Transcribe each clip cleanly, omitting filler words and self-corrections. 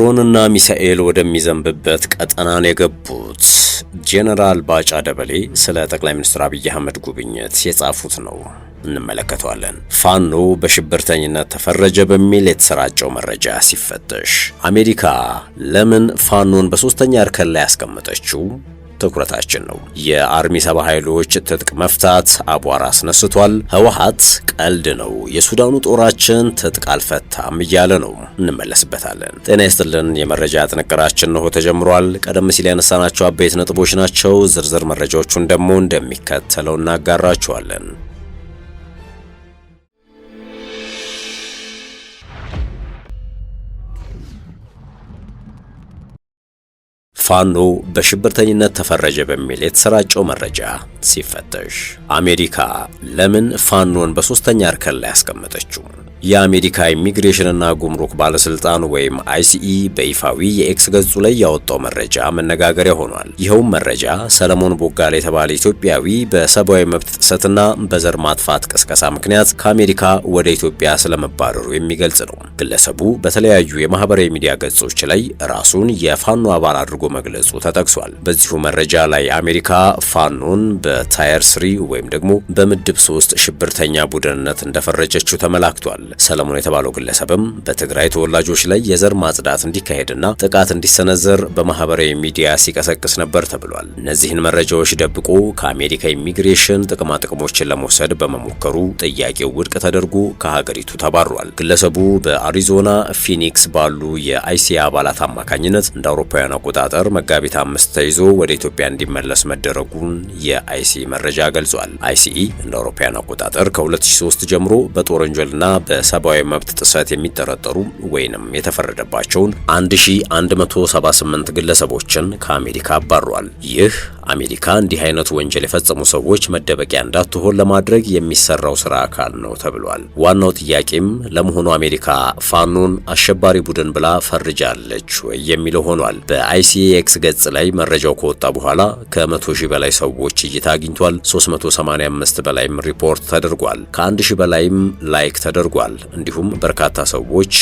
ድሮንና ሚሳኤል ወደሚዘንብበት ቀጠናን የገቡት ጄኔራል ባጫ ደበሌ ስለ ጠቅላይ ሚኒስትር አብይ አህመድ ጉብኝት የጻፉት ነው። እንመለከተዋለን። ፋኖ በሽብርተኝነት ተፈረጀ በሚል የተሰራጨው መረጃ ሲፈተሽ አሜሪካ ለምን ፋኖን በሶስተኛ እርከን ላይ ያስቀመጠችው ትኩረታችን ነው። የአርሚ 70 ኃይሎች ትጥቅ መፍታት አቧራ አስነስቷል። ህወሓት ቀልድ ነው፣ የሱዳኑ ጦራችን ትጥቅ አልፈታም እያለ ነው። እንመለስበታለን። ጤና ይስጥልን። የመረጃ ጥንቅራችን ነው ተጀምሯል። ቀደም ሲል ያነሳናቸው አበይት ነጥቦች ናቸው። ዝርዝር መረጃዎቹን ደግሞ እንደሚከተለው እናጋራችኋለን። ፋኖ በሽብርተኝነት ተፈረጀ በሚል የተሰራጨው መረጃ ሲፈተሽ አሜሪካ ለምን ፋኖን በሶስተኛ እርከን ላይ ያስቀመጠችው? የአሜሪካ ኢሚግሬሽንና ጉምሩክ ባለስልጣን ወይም አይሲኢ በይፋዊ የኤክስ ገጹ ላይ ያወጣው መረጃ መነጋገሪያ ሆኗል። ይኸውም መረጃ ሰለሞን ቦጋለ የተባለ ኢትዮጵያዊ በሰብአዊ መብት ጥሰትና በዘር ማጥፋት ቅስቀሳ ምክንያት ከአሜሪካ ወደ ኢትዮጵያ ስለመባረሩ የሚገልጽ ነው። ግለሰቡ በተለያዩ የማህበራዊ ሚዲያ ገጾች ላይ ራሱን የፋኖ አባል አድርጎ መግለጹ ተጠቅሷል። በዚሁ መረጃ ላይ አሜሪካ ፋኖን በታየር 3 ወይም ደግሞ በምድብ 3 ሽብርተኛ ቡድንነት እንደፈረጀችው ተመላክቷል። ሰለሞን የተባለው ግለሰብም በትግራይ ተወላጆች ላይ የዘር ማጽዳት እንዲካሄድና ጥቃት እንዲሰነዘር በማህበራዊ ሚዲያ ሲቀሰቅስ ነበር ተብሏል። እነዚህን መረጃዎች ደብቆ ከአሜሪካ ኢሚግሬሽን ጥቅማ ጥቅሞችን ለመውሰድ በመሞከሩ ጥያቄው ውድቅ ተደርጎ ከሀገሪቱ ተባሯል። ግለሰቡ በአሪዞና ፊኒክስ ባሉ የአይሲኢ አባላት አማካኝነት እንደ አውሮፓውያን አቆጣጠር መጋቢት 5 ተይዞ ወደ ኢትዮጵያ እንዲመለስ መደረጉን የአይሲኢ መረጃ ገልጿል። አይሲኢ እንደ አውሮፓውያን አቆጣጠር ከ2003 ጀምሮ በጦር ወንጀልና በሰብአዊ መብት ጥሰት የሚጠረጠሩ ወይንም የተፈረደባቸውን 1178 ግለሰቦችን ከአሜሪካ አባሯል። ይህ አሜሪካ እንዲህ አይነቱ ወንጀል የፈጸሙ ሰዎች መደበቂያ እንዳትሆን ለማድረግ የሚሰራው ስራ አካል ነው ተብሏል። ዋናው ጥያቄም ለመሆኑ አሜሪካ ፋኖን አሸባሪ ቡድን ብላ ፈርጃለች ወይ የሚለው ሆኗል። በአይሲኢ ኤክስ ገጽ ላይ መረጃው ከወጣ በኋላ ከ100,000 በላይ ሰዎች እይታ አግኝቷል። 385 በላይም ሪፖርት ተደርጓል። ከ1000 በላይም ላይክ ተደርጓል። እንዲሁም በርካታ ሰዎች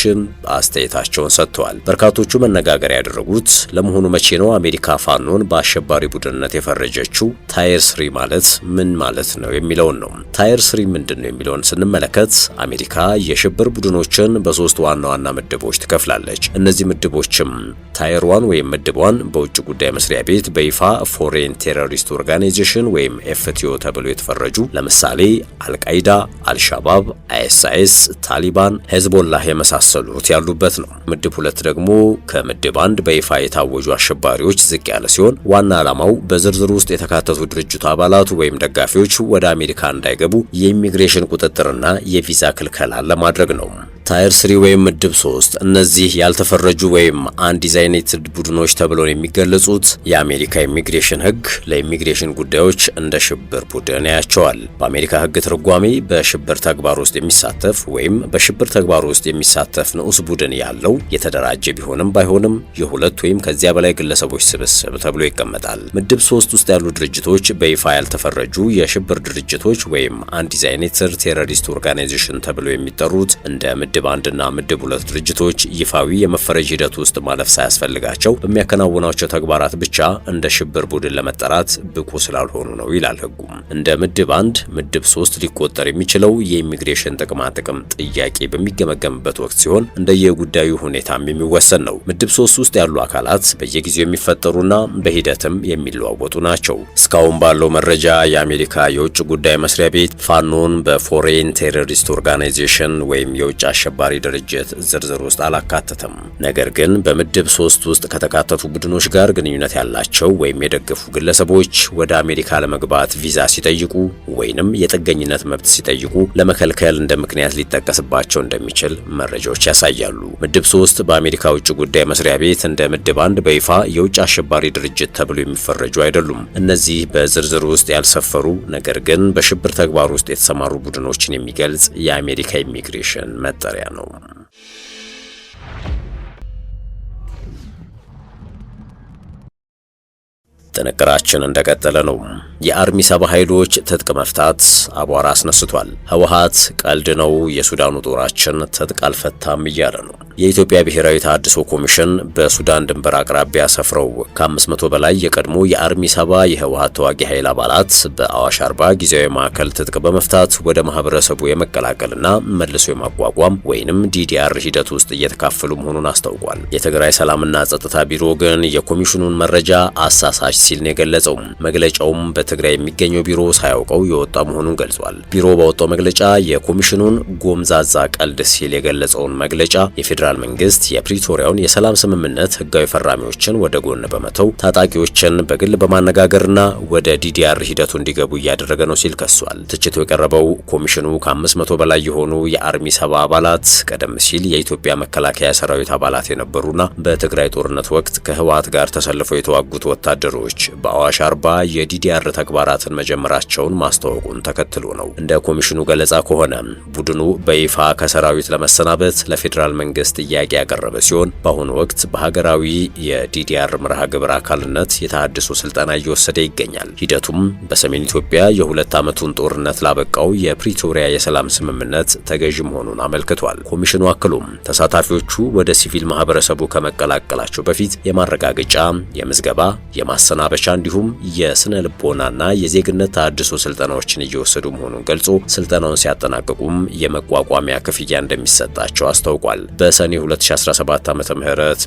አስተያየታቸውን ሰጥተዋል። በርካቶቹ መነጋገሪያ ያደረጉት ለመሆኑ መቼ ነው አሜሪካ ፋኖን በአሸባሪ ቡድንነት የፈረጀችው? ታየር 3 ማለት ምን ማለት ነው የሚለውን ነው። ታየር 3 ምንድነው የሚለውን ስንመለከት አሜሪካ የሽብር ቡድኖችን በሶስት ዋና ዋና ምድቦች ትከፍላለች። እነዚህ ምድቦችም ታየር 1 ወይም ምድብ 1 በውጭ ጉዳይ መስሪያ ቤት በይፋ ፎሬን ቴሮሪስት ኦርጋናይዜሽን ወይም ኤፍቲኦ ተብሎ የተፈረጁ ለምሳሌ አልቃይዳ፣ አልሻባብ፣ አይኤስአይኤስ፣ ታሊባን፣ ሄዝቦላህ የመሳሰሉት ያሉበት ነው። ምድብ 2 ደግሞ ከምድብ 1 በይፋ የታወጁ አሸባሪዎች ዝቅ ያለ ሲሆን ዋና ዓላማው በዝርዝር ውስጥ የተካተቱ ድርጅቱ አባላቱ ወይም ደጋፊዎች ወደ አሜሪካ እንዳይገቡ የኢሚግሬሽን ቁጥጥርና የቪዛ ክልከላ ለማድረግ ነው። ታየር 3 ወይም ምድብ 3 እነዚህ ያልተፈረጁ ወይም አንዲዛይኔትድ ቡድኖች ተብለው የሚገለጹት የአሜሪካ ኢሚግሬሽን ሕግ ለኢሚግሬሽን ጉዳዮች እንደ ሽብር ቡድን ያያቸዋል። በአሜሪካ ሕግ ትርጓሜ በሽብር ተግባር ውስጥ የሚሳተፍ ወይም በሽብር ተግባር ውስጥ የሚሳተፍ ንዑስ ቡድን ያለው የተደራጀ ቢሆንም ባይሆንም የሁለት ወይም ከዚያ በላይ ግለሰቦች ስብስብ ተብሎ ይቀመጣል። ምድብ 3 ውስጥ ያሉ ድርጅቶች በይፋ ያልተፈረጁ የሽብር ድርጅቶች ወይም አንዲዛይኔትድ ቴሮሪስት ኦርጋናይዜሽን ተብለው የሚጠሩት እንደ ምድብ 1 እና ምድብ 2 ድርጅቶች ይፋዊ የመፈረጅ ሂደት ውስጥ ማለፍ ሳያስፈልጋቸው በሚያከናውናቸው ተግባራት ብቻ እንደ ሽብር ቡድን ለመጠራት ብቁ ስላልሆኑ ነው ይላል ሕጉ። እንደ ምድብ 1 ምድብ 3 ሊቆጠር የሚችለው የኢሚግሬሽን ጥቅማ ጥቅም ጥያቄ በሚገመገምበት ወቅት ሲሆን እንደየጉዳዩ ሁኔታም የሚወሰን ነው። ምድብ 3 ውስጥ ያሉ አካላት በየጊዜው የሚፈጠሩና በሂደትም የሚለዋወጡ ናቸው። እስካሁን ባለው መረጃ የአሜሪካ የውጭ ጉዳይ መስሪያ ቤት ፋኖን በፎሬን ቴሮሪስት ኦርጋናይዜሽን ወይም የውጭ አሸባሪ ድርጅት ዝርዝር ውስጥ አላካተተም። ነገር ግን በምድብ 3 ውስጥ ከተካተቱ ቡድኖች ጋር ግንኙነት ያላቸው ወይም የደገፉ ግለሰቦች ወደ አሜሪካ ለመግባት ቪዛ ሲጠይቁ ወይንም የጥገኝነት መብት ሲጠይቁ ለመከልከል እንደ ምክንያት ሊጠቀስባቸው እንደሚችል መረጃዎች ያሳያሉ። ምድብ 3 በአሜሪካ ውጭ ጉዳይ መስሪያ ቤት እንደ ምድብ 1 በይፋ የውጭ አሸባሪ ድርጅት ተብሎ የሚፈረጁ አይደሉም። እነዚህ በዝርዝር ውስጥ ያልሰፈሩ ነገር ግን በሽብር ተግባር ውስጥ የተሰማሩ ቡድኖችን የሚገልጽ የአሜሪካ ኢሚግሬሽን መጠሪያ ነው። ጥንቅራችን እንደቀጠለ ነው። የአርሚ 70 ኃይሎች ትጥቅ መፍታት አቧራ አስነስቷል። ህወሓት ቀልድ ነው፣ የሱዳኑ ጦራችን ትጥቅ አልፈታም እያለ ነው። የኢትዮጵያ ብሔራዊ ተሃድሶ ኮሚሽን በሱዳን ድንበር አቅራቢያ ሰፍረው ከ500 በላይ የቀድሞ የአርሚ 7 የህወሓት ተዋጊ ኃይል አባላት በአዋሽ አርባ ጊዜያዊ ማዕከል ትጥቅ በመፍታት ወደ ማህበረሰቡ የመቀላቀልና መልሶ የማቋቋም ወይንም ዲዲአር ሂደት ውስጥ እየተካፈሉ መሆኑን አስታውቋል። የትግራይ ሰላምና ጸጥታ ቢሮ ግን የኮሚሽኑን መረጃ አሳሳች ሲል ነው የገለጸው። መግለጫውም በትግራይ የሚገኘው ቢሮ ሳያውቀው የወጣ መሆኑን ገልጿል። ቢሮ ባወጣው መግለጫ የኮሚሽኑን ጎምዛዛ ቀልድ ሲል የገለጸውን መግለጫ የፌዴራል መንግስት የፕሪቶሪያውን የሰላም ስምምነት ህጋዊ ፈራሚዎችን ወደ ጎን በመተው ታጣቂዎችን በግል በማነጋገርና ወደ ዲዲአር ሂደቱ እንዲገቡ እያደረገ ነው ሲል ከሷል። ትችቱ የቀረበው ኮሚሽኑ ከ500 በላይ የሆኑ የአርሚ 7 አባላት ቀደም ሲል የኢትዮጵያ መከላከያ ሰራዊት አባላት የነበሩና በትግራይ ጦርነት ወቅት ከህወሓት ጋር ተሰልፈው የተዋጉት ወታደሮች በአዋሽ አርባ የዲዲአር ተግባራትን መጀመራቸውን ማስታወቁን ተከትሎ ነው። እንደ ኮሚሽኑ ገለጻ ከሆነ ቡድኑ በይፋ ከሰራዊት ለመሰናበት ለፌዴራል መንግስት ጥያቄ ያቀረበ ሲሆን በአሁኑ ወቅት በሀገራዊ የዲዲአር መርሃ ግብር አካልነት የተሃድሶ ስልጠና እየወሰደ ይገኛል። ሂደቱም በሰሜን ኢትዮጵያ የ2 ዓመቱን ጦርነት ላበቃው የፕሪቶሪያ የሰላም ስምምነት ተገዥ መሆኑን አመልክቷል። ኮሚሽኑ አክሎም ተሳታፊዎቹ ወደ ሲቪል ማህበረሰቡ ከመቀላቀላቸው በፊት የማረጋገጫ፣ የምዝገባ፣ የማሰናበቻ እንዲሁም የስነ ልቦናና የዜግነት ተሃድሶ ስልጠናዎችን እየወሰዱ መሆኑን ገልጾ ስልጠናውን ሲያጠናቅቁም የመቋቋሚያ ክፍያ እንደሚሰጣቸው አስታውቋል። በሰኔ 2017 ዓ.ም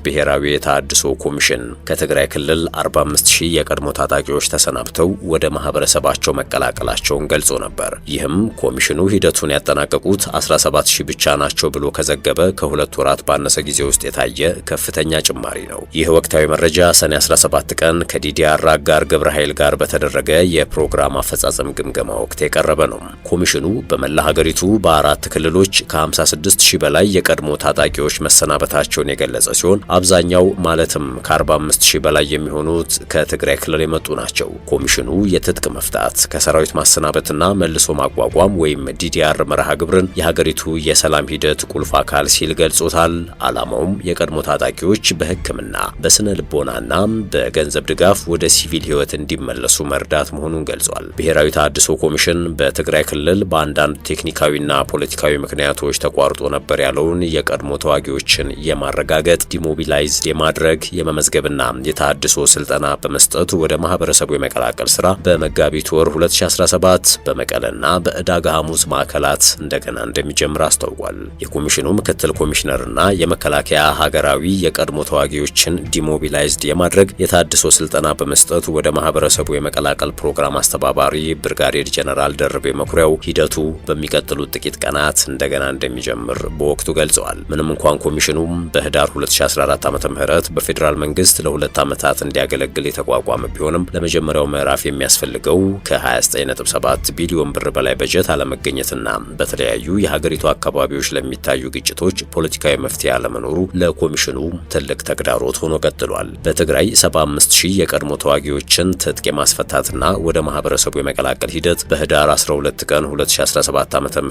ብሔራዊ የተሃድሶ ኮሚሽን ከትግራይ ክልል 45000 የቀድሞ ታጣቂዎች ተሰናብተው ወደ ማህበረሰባቸው መቀላቀላቸውን ገልጾ ነበር። ይህም ኮሚሽኑ ሂደቱን ያጠናቀቁት 17000 ብቻ ናቸው ብሎ ከዘገበ ከ2 ወራት ባነሰ ጊዜ ውስጥ የታየ ከፍተኛ ጭማሪ ነው። ይህ ወቅታዊ መረጃ ሰኔ 17 ቀን ከዲዲአር አጋር ግብረ ኃይል ጋር በተደረገ የፕሮግራም አፈጻጸም ግምገማ ወቅት የቀረበ ነው። ኮሚሽኑ በመላ ሀገሪቱ በ4 ክልሎች ከ56000 በላይ የቀድሞ ታጣቂዎች መሰናበታቸውን የገለጸ ሲሆን አብዛኛው ማለትም ከ45000 በላይ የሚሆኑት ከትግራይ ክልል የመጡ ናቸው። ኮሚሽኑ የትጥቅ መፍታት፣ ከሰራዊት ማሰናበትና መልሶ ማቋቋም ወይም ዲዲአር መርሃ ግብርን የሀገሪቱ የሰላም ሂደት ቁልፍ አካል ሲል ገልጾታል። ዓላማውም የቀድሞ ታጣቂዎች በሕክምና በስነ ልቦናና በገንዘብ ድጋፍ ወደ ሲቪል ህይወት እንዲመለሱ መርዳት መሆኑን ገልጿል። ብሔራዊ ተሃድሶ ኮሚሽን በትግራይ ክልል በአንዳንድ ቴክኒካዊና ፖለቲካዊ ምክንያቶች ተቋርጦ ነበር ያለውን የቀድሞ ተዋጊዎችን የማረጋገጥ፣ ዲሞቢላይዝድ የማድረግ፣ የመመዝገብና የተሃድሶ ስልጠና በመስጠት ወደ ማህበረሰቡ የመቀላቀል ስራ በመጋቢት ወር 2017 በመቀለና በዕዳጋ ሐሙስ ማዕከላት እንደገና እንደሚጀምር አስታውቋል። የኮሚሽኑ ምክትል ኮሚሽነርና የመከላከያ ሀገራዊ የቀድሞ ተዋጊዎችን ዲሞቢላይዝድ የማድረግ የተሃድሶ ስልጠና በመስጠት ወደ ማህበረሰቡ የመቀላቀል ፕሮግራም አስተባባሪ ብርጋዴር ጀነራል ደርቤ መኩሪያው ሂደቱ በሚቀጥሉት ጥቂት ቀናት እንደገና እንደሚጀምር በወቅቱ ገልጸዋል። ምንም እንኳን ኮሚሽኑ በህዳር 2014 ዓ.ም በፌዴራል መንግስት ለ2 ዓመታት እንዲያገለግል የተቋቋመ ቢሆንም ለመጀመሪያው ምዕራፍ የሚያስፈልገው ከ29.7 ቢሊዮን ብር በላይ በጀት አለመገኘትና በተለያዩ የሀገሪቱ አካባቢዎች ለሚታዩ ግጭቶች ፖለቲካዊ መፍትሄ አለመኖሩ ለኮሚሽኑ ትልቅ ተግዳሮት ሆኖ ቀጥሏል። በትግራይ 75000 የቀድሞ ተዋጊዎችን ትጥቅ የማስፈታትና ወደ ማህበረሰቡ የመቀላቀል ሂደት በህዳር 12 ቀን 2017 ዓ.ም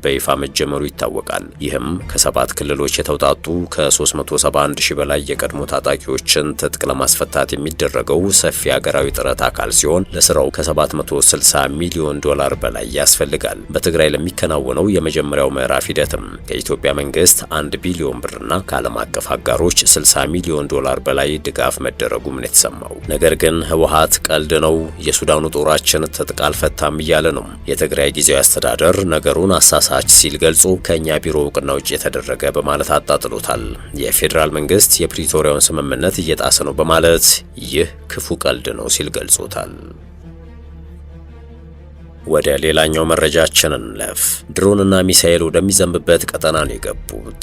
በይፋ መጀመሩ ይታወቃል። ይህም ከ7 ክልሎች የተውጣጡ ከ371000 በላይ የቀድሞ ታጣቂዎችን ትጥቅ ለማስፈታት የሚደረገው ሰፊ ሀገራዊ ጥረት አካል ሲሆን ለስራው ከ760 ሚሊዮን ዶላር በላይ ያስፈልጋል። በትግራይ ለሚከናወነው የመጀመሪያው ምዕራፍ ሂደትም ከኢትዮጵያ መንግስት 1 ቢሊዮን ብርና ከዓለም አቀፍ አጋሮች 60 ሚሊዮን ዶላር በላይ ድጋፍ መደረጉም ነው የተሰማው። ነገር ግን ህወሓት ቀልድ ነው፣ የሱዳኑ ጦራችን ትጥቅ አልፈታም እያለ ነው። የትግራይ ጊዜያዊ አስተዳደር ነገሩን አሳሳች ሲል ገልጾ ከኛ ቢሮ እውቅና ውጭ የተደረገ በማለት አጣጥሎታል። የፌዴራል መንግስት የፕሪቶሪያውን ስምምነት እየጣሰ ነው በማለት ይህ ክፉ ቀልድ ነው ሲል ገልጾታል። ወደ ሌላኛው መረጃችን እንለፍ። ድሮንና ሚሳኤል ወደሚዘንብበት ቀጠና ነው የገቡት።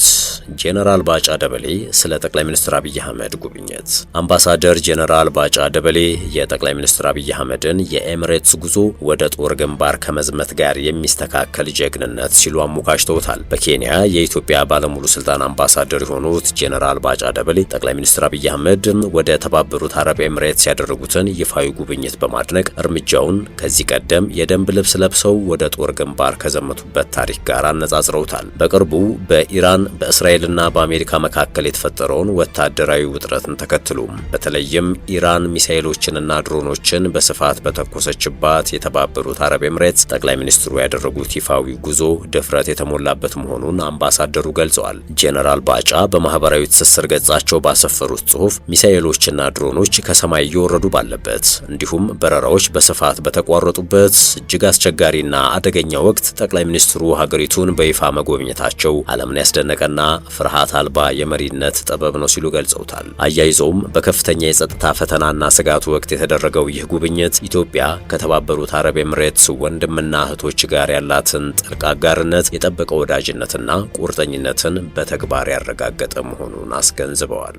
ጄኔራል ባጫ ደበሌ ስለ ጠቅላይ ሚኒስትር አብይ አህመድ ጉብኝት። አምባሳደር ጄኔራል ባጫ ደበሌ የጠቅላይ ሚኒስትር አብይ አህመድን የኤሚሬትስ ጉዞ ወደ ጦር ግንባር ከመዝመት ጋር የሚስተካከል ጀግንነት ሲሉ አሞካሽተውታል። በኬንያ የኢትዮጵያ ባለሙሉ ስልጣን አምባሳደር የሆኑት ጄኔራል ባጫ ደበሌ ጠቅላይ ሚኒስትር አብይ አህመድ ወደ ተባበሩት አረብ ኤሚሬትስ ያደረጉትን ይፋዊ ጉብኝት በማድነቅ እርምጃውን ከዚህ ቀደም የደንብ የደንብ ልብስ ለብሰው ወደ ጦር ግንባር ከዘመቱበት ታሪክ ጋር አነጻጽረውታል። በቅርቡ በኢራን በእስራኤልና በአሜሪካ መካከል የተፈጠረውን ወታደራዊ ውጥረትን ተከትሎ በተለይም ኢራን ሚሳኤሎችንና ድሮኖችን በስፋት በተኮሰችባት የተባበሩት አረብ ኤምሬትስ ጠቅላይ ሚኒስትሩ ያደረጉት ይፋዊ ጉዞ ድፍረት የተሞላበት መሆኑን አምባሳደሩ ገልጸዋል። ጄኔራል ባጫ በማህበራዊ ትስስር ገጻቸው ባሰፈሩት ጽሑፍ ሚሳኤሎችና ድሮኖች ከሰማይ እየወረዱ ባለበት እንዲሁም በረራዎች በስፋት በተቋረጡበት እጅግ አስቸጋሪና አደገኛ ወቅት ጠቅላይ ሚኒስትሩ ሀገሪቱን በይፋ መጎብኘታቸው ዓለምን ያስደነቀና ፍርሃት አልባ የመሪነት ጥበብ ነው ሲሉ ገልጸውታል። አያይዘውም በከፍተኛ የጸጥታ ፈተናና ስጋት ወቅት የተደረገው ይህ ጉብኝት ኢትዮጵያ ከተባበሩት አረብ ኤምሬትስ ወንድምና እህቶች ጋር ያላትን ጥልቅ አጋርነት፣ የጠበቀ ወዳጅነትና ቁርጠኝነትን በተግባር ያረጋገጠ መሆኑን አስገንዝበዋል።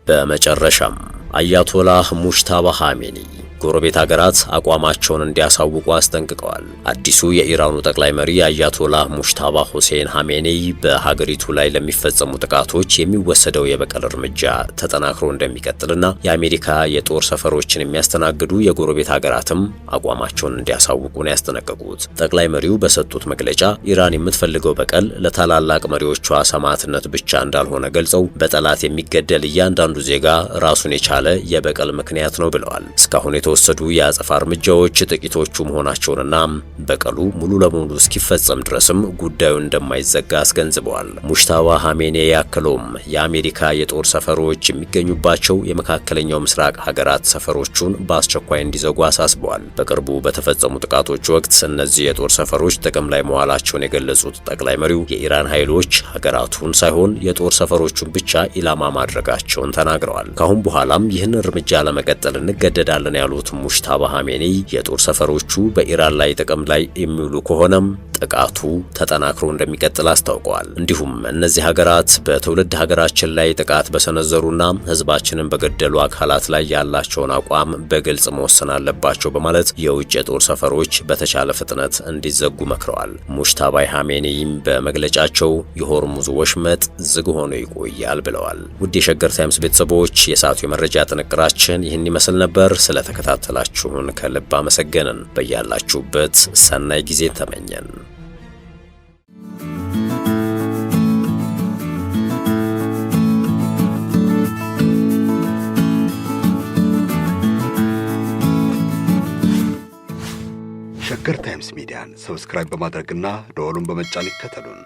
በመጨረሻም አያቶላህ ሙጅተባ ኻሜኒ ጎረቤት ሀገራት አቋማቸውን እንዲያሳውቁ አስጠንቅቀዋል። አዲሱ የኢራኑ ጠቅላይ መሪ አያቶላህ ሙጅተባ ሁሴን ኻሜኒ በሀገሪቱ ላይ ለሚፈጸሙ ጥቃቶች የሚወሰደው የበቀል እርምጃ ተጠናክሮ እንደሚቀጥልና የአሜሪካ የጦር ሰፈሮችን የሚያስተናግዱ የጎረቤት ሀገራትም አቋማቸውን እንዲያሳውቁ ነው ያስጠነቀቁት። ጠቅላይ መሪው በሰጡት መግለጫ ኢራን የምትፈልገው በቀል ለታላላቅ መሪዎቿ ሰማዕትነት ብቻ እንዳልሆነ ገልጸው በጠላት የሚገደል እያንዳንዱ ዜጋ ራሱን የቻለ የበቀል ምክንያት ነው ብለዋል። እስካሁን የተወሰዱ የአጸፋ እርምጃዎች ጥቂቶቹ መሆናቸውንና በቀሉ ሙሉ ለሙሉ እስኪፈጸም ድረስም ጉዳዩ እንደማይዘጋ አስገንዝበዋል። ሙጅተባ ኻሜኒ ያክለውም የአሜሪካ የጦር ሰፈሮች የሚገኙባቸው የመካከለኛው ምስራቅ ሀገራት ሰፈሮቹን በአስቸኳይ እንዲዘጉ አሳስበዋል። በቅርቡ በተፈጸሙ ጥቃቶች ወቅት እነዚህ የጦር ሰፈሮች ጥቅም ላይ መዋላቸውን የገለጹት ጠቅላይ መሪው የኢራን ኃይሎች ሀገራቱን ሳይሆን የጦር ሰፈሮቹን ብቻ ኢላማ ማድረጋቸውን ተናግረዋል። ካሁን በኋላም ይህን እርምጃ ለመቀጠል እንገደዳለን ያሉት ሙጅተባ ኻሜኒ የጦር ሰፈሮቹ በኢራን ላይ ጥቅም ላይ የሚውሉ ከሆነም ጥቃቱ ተጠናክሮ እንደሚቀጥል አስታውቀዋል። እንዲሁም እነዚህ ሀገራት በትውልድ ሀገራችን ላይ ጥቃት በሰነዘሩና ሕዝባችንን በገደሉ አካላት ላይ ያላቸውን አቋም በግልጽ መወሰን አለባቸው በማለት የውጭ የጦር ሰፈሮች በተቻለ ፍጥነት እንዲዘጉ መክረዋል። ሙጅተባ ኻሜኒም በመግለጫቸው የሆርሙዝ ወሽመጥ ዝግ ሆኖ ይቆያል ብለዋል። ውድ የሸገር ታይምስ ቤተሰቦች የሰዓቱ የመረጃ ጥንቅራችን ይህን ይመስል ነበር። ስለተከታተላችሁን ከልብ አመሰገንን። በያላችሁበት ሰናይ ጊዜ ተመኘን። ሸገር ታይምስ ሚዲያን ሰብስክራይብ በማድረግና ደወሉን በመጫን ይከተሉን።